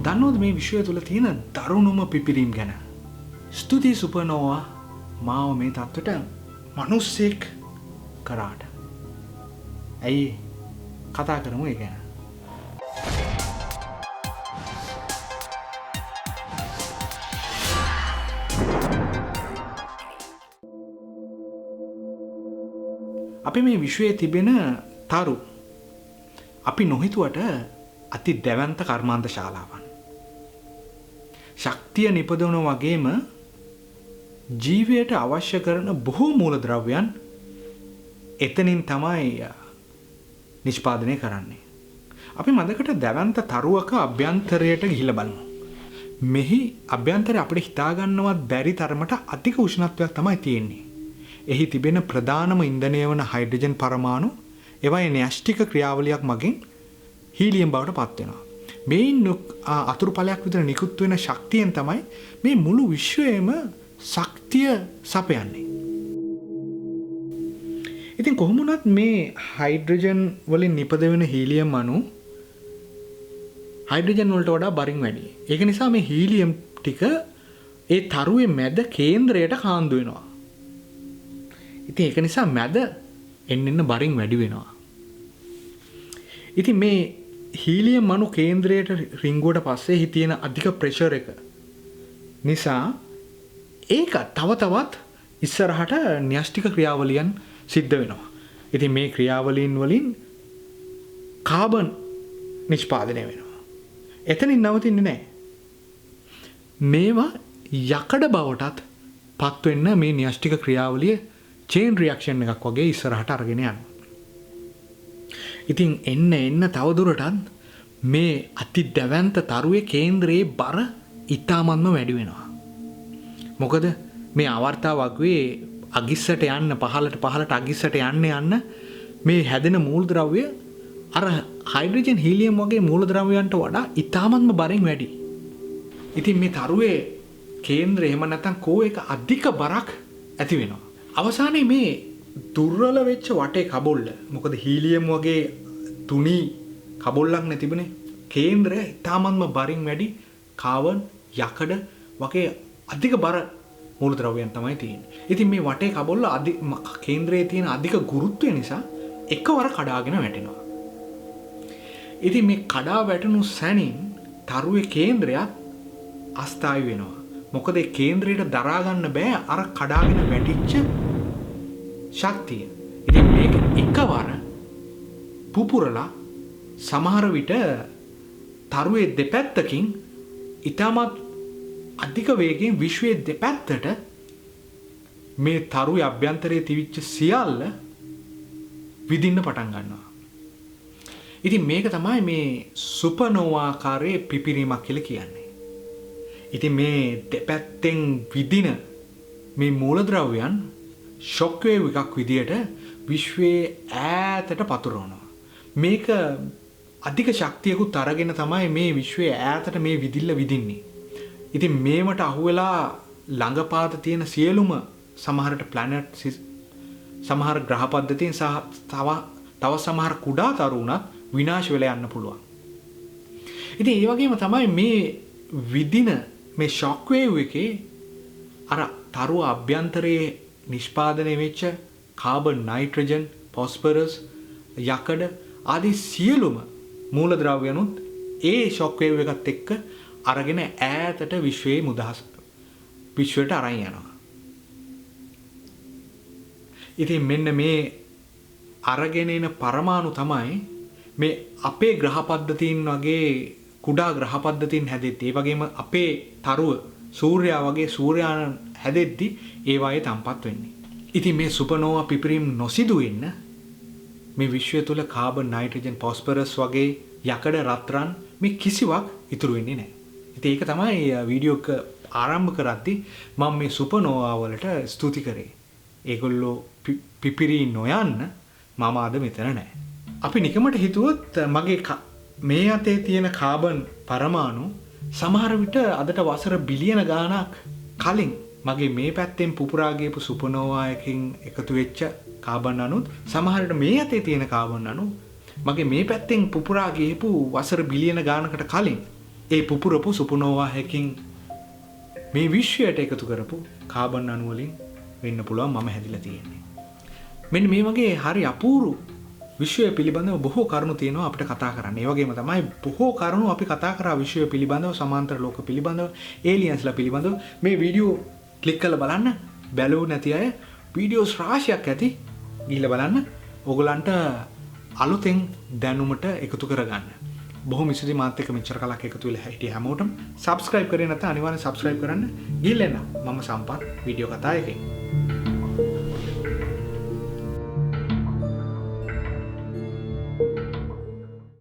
දන්නවද මේ විශ්වය තුළ තියෙන දරුණුම පිපිරීම් ගැන? ස්තුතියි සුපර්නෝවා මාව මේ තත්ත්වයට මිනිස්සෙක් කරාට. ඇයි කතා කරමු ඒ ගැන. අපි මේ විශ්වයේ තිබෙන තරු අපි නොහිතුවට අති දැවැන්ත කර්මාන්ත ශාලාවන්. ශක්තිය නිපදවන වගේම ජීවයට අවශ්‍ය කරන බොහෝ මූලද්‍රව්‍යයන් එතනින් තමයි නිෂ්පාදනය කරන්නේ. අපි මදකට දැවැන්ත තරුවක අභ්‍යන්තරයට ගිහිල්ලා බලමු. මෙහි අභ්‍යන්තරය අපිට හිතාගන්නවත් බැරි තරමට අධික උෂ්ණත්වයක් තමයි තියෙන්නේ. එහි තිබෙන ප්‍රධානම ඉන්ධනය වන හයිඩ්‍රජන් පරමාණු ඒවායේ න්‍යෂ්ටික ක්‍රියාවලියක් මගින් හීලියම් බවට පත් වෙනවා. මේ අතුරු ඵලයක් විතර නිකුත් වෙන ශක්තියෙන් තමයි මේ මුළු විශ්වයේම ශක්තිය සපයන්නේ. ඉතින් කොහොම වුණත් මේ හයිඩ්‍රජන් වලින් නිපද වෙන හීලියම් අණු හයිඩ්‍රජන් වලට වඩා බරින් වැඩි. ඒක නිසා මේ හීලියම් ටික ඒ තරුවේ මැද කේන්ද්‍රයට කාන්දු වෙනවා. ඉතින් ඒක නිසා මැද එන්න බරින් වැඩි වෙනවා. ඉතින් මේ හීලියම් අණු කේන්ද්‍රයට රිංගුවට පස්සේ හි තියෙන අධික ප්‍රෙෂර් එක නිසා ඒක තව තවත් ඉස්සරහට න්‍යෂ්ටික ක්‍රියාවලියන් සිද්ධ වෙනවා. ඉතින් මේ ක්‍රියාවලීන් වලින් කාබන් නිෂ්පාදනය වෙනවා. එතනින් නවතින්නේ නැහැ. මේවා යකඩ බවටත් පත් වෙන්න මේ න්‍යෂ්ටික ක්‍රියාවලිය චේන් රියැක්ෂන් එකක් වගේ ඉස්සරහට අරගෙන යනවා. ඉතින් එන්න තවදුරටත් මේ අති දැවැන්ත තරුවේ කේන්ද්‍රයේ බර ඉතාමත්ම වැඩි වෙනවා. මොකද මේ ආවර්තාව වගේ අගිස්සට යන්න පහළට අගිස්සට යන්න මේ හැදෙන මූලද්‍රව්‍ය අර හයිඩ්‍රජන් හීලියම් වගේ මූලද්‍රව්‍යයන්ට වඩා ඉතාමත්ම බරින් වැඩි. ඉතින් මේ තරුවේ කේන්ද්‍රය එහෙම නැත්නම් කෝ එක අධික බරක් ඇති වෙනවා. අවසානයේ මේ දුර්වල වෙච්ච වටේ කබොල්ල මොකද හීලියම් වගේ තුනී කබොල්ලක් නැතිබනේ කේන්ද්‍රය ඉතාමත්ම බරින් වැඩි කාබන් යකඩ වගේ අධික බර මූලද්‍රව්‍යයන් තමයි තියෙන්නේ. ඉතින් මේ වටේ කබොල්ල කේන්ද්‍රයේ තියෙන අධික ගුරුත්වය නිසා එකවර කඩාගෙන වැටෙනවා. ඉතින් මේ කඩා වැටුණු සැනින් තරුවේ කේන්ද්‍රයත් අස්ථායී වෙනවා. මොකද ඒ කේන්ද්‍රයට දරා ගන්න බෑ අර කඩාගෙන වැටිච්ච ශක්තිය. ඉතින් මේක එකවර පුපුරලා සමහර විට තරුවේ දෙපැත්තකින් ඊටමත් අධික වේගයෙන් විශ්වයේ දෙපැත්තට මේ තරුවේ අභ්‍යන්තරයේ තිබිච්ච සියල්ල විදින්න පටන් ගන්නවා. ඉතින් මේක තමයි මේ සුපර්නෝවා ආකාරයේ පිපිරීමක් කියලා කියන්නේ. ඉතින් මේ දෙපැත්තෙන් විදින මේ මූලද්‍රව්‍යයන් ෂොක් වේව් එකක් විදියට විශ්වයේ ඈතට පතුරවනවා. මේක අධික ශක්තියකුත් අරගෙන තමයි මේ විශ්වයේ ඈතට මේ විදිල්ල විදින්නේ. ඉතින් මේවට අහුවෙලා ළඟපාත තියෙන සියලුම සමහරට ප්ලැනට් සමහර ග්‍රහ පද්ධතීන් සහ තව සමහර කුඩා තරු උනත් විනාශ වෙලා යන්න පුළුවන්. ඉතින් ඒ වගේම තමයි මේ විදින මේ ෂොක් වේව් එකේ අර තරුව අභ්‍යන්තරයේ නිෂ්පාදනය වෙච්ච කාබන් නයිට්‍රජන් ෆොස්ෆරස් යකඩ ආදී සියලුම මූලද්‍රව්‍යනුත් ඒ ෂොක් වේව් එකත් එක්ක අරගෙන ඈතට විශ්වයට අරන් යනවා. ඉතින් මෙන්න මේ අරගෙන එන පරමාණු තමයි මේ අපේ ග්‍රහ පද්ධතීන් වගේ කුඩා ග්‍රහ පද්ධතීන් හැදෙද්දී ඒ වගේම අපේ තරුව සූර්යයා වගේ සූර්යායන හැදෙද්දී ඒ වායේ තම්පත් වෙන්නේ. ඉතින් මේ සුපර්නෝවා පිපිරීම් නොසිදු වෙන්න මේ විශ්වය තුල කාබන් නයිට්‍රජන් ෆොස්ෆරස් වගේ යකඩ රත්රන් මේ කිසිවක් ඉතුරු වෙන්නේ නැහැ. ඉතින් ඒක තමයි වීඩියෝ එක ආරම්භ කරද්දී මම මේ සුපර්නෝවා වලට ස්තුති කරේ. ඒගොල්ලෝ පිපිරී නොයන්න මම අද මෙතන නැහැ. අපි නිකමට හිතුවොත් මගේ මේ අතේ තියෙන කාබන් පරමාණු සමහර විට අදට වසර බිලියන ගාණක් කලින් මගේ මේ පැත්තෙන් පුපුරා ගියපු සුපර්නෝවා එකකින් එකතු වෙච්ච කාබන් අණුත් සමහරට මේ අතේ තියෙන කාබන් අණු මගේ මේ පැත්තෙන් පුපුරා ගියපු වසර බිලියන ගාණකට කලින් ඒ පුපුරපු සුපනෝවා හැකින් මේ විශ්වයට එකතු කරපු කාබන් අණු වලින් වෙන්න පුළුවන් මම හැදිලා තියෙන්නේ. මෙන්න මේ වගේ හරි අපූරු විශ්වය පිළිබඳව බොහෝ කරුණු තියෙනවා අපිට කතා කරන්න. ඒ වගේම තමයි බොහෝ කරුණු අපි කතා කරා විශ්වය පිළිබඳව, සමාන්තර ලෝක පිළිබඳව, ඒලියන්ස්ලා පිළිබඳව. මේ වීඩියෝ ක්ලික් කරලා බලන්න. බැලුව නැති අය වීඩියෝස් රාශියක් ඇති. ගිහිල්ලා බලන්න. ඕගලන්ට අලුතෙන් දැනුමට එකතු කරගන්න. බොහොම ඉස්සෙදි මාත් එක්ක මෙච්චර කලක් එකතු වෙලා හිටිය හැමෝටම subscribe කරේ නැත්නම් අනිවාර්යෙන් subscribe කරන්න. ගිහිල්ලා එන්න. මම සම්පත් වීඩියෝ කතා එකේ